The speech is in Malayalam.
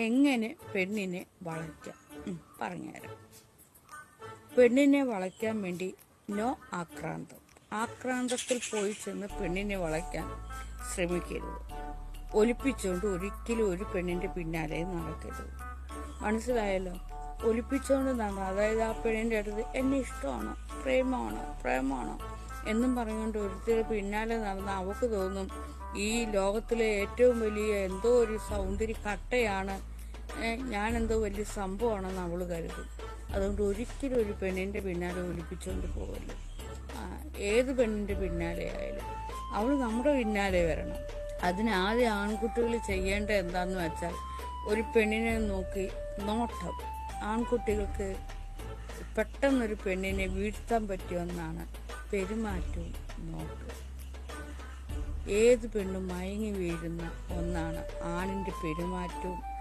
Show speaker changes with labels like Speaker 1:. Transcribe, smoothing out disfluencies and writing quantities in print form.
Speaker 1: എങ്ങനെ പെണ്ണിനെ വളയ്ക്കാം പറഞ്ഞുതരാം. പെണ്ണിനെ വളയ്ക്കാൻ വേണ്ടി നോ ആക്രാന്തം. ആക്രാന്തത്തിൽ പോയി ചെന്ന് പെണ്ണിനെ വളയ്ക്കാൻ ശ്രമിക്കരുത്. ഒലിപ്പിച്ചുകൊണ്ട് ഒരിക്കലും ഒരു പെണ്ണിന്റെ പിന്നാലെ നടക്കരുത്. മനസ്സിലായല്ലോ? ഒലിപ്പിച്ചുകൊണ്ട് നടന്നു, അതായത് ആ പെണ്ണിന്റെ അടുത്ത് എന്നെ ഇഷ്ടമാണോ, പ്രേമമാണോ എന്നും പറഞ്ഞുകൊണ്ട് ഒരുത്തിരി പിന്നാലെ നടന്ന അവക്ക് തോന്നും ഈ ലോകത്തിലെ ഏറ്റവും വലിയ എന്തോ ഒരു സൗന്ദര്യ കട്ടയാണ്, ഞാനെന്തോ വലിയ സംഭവമാണെന്ന് അവൾ കരുതും. അതുകൊണ്ട് ഒരിക്കലും ഒരു പെണ്ണിന്റെ പിന്നാലെ ഒലിപ്പിച്ചുകൊണ്ട് പോകല്ലോ. ഏത് പെണ്ണിന്റെ പിന്നാലെ ആയാലും അവൾ നമ്മുടെ പിന്നാലെ വരണം. അതിനാദ്യം ആൺകുട്ടികൾ ചെയ്യേണ്ട എന്താന്ന് വെച്ചാൽ ഒരു പെണ്ണിനെ നോക്കി നോട്ടം. ആൺകുട്ടികൾക്ക് പെട്ടെന്നൊരു പെണ്ണിനെ വീഴ്ത്താൻ പറ്റിയ ഒന്നാണ് പെരുമാറ്റവും നോട്ടവും. ഏത് പെണ്ണും മയങ്ങി വീഴുന്ന ഒന്നാണ് ആണിന്റെ പെരുമാറ്റവും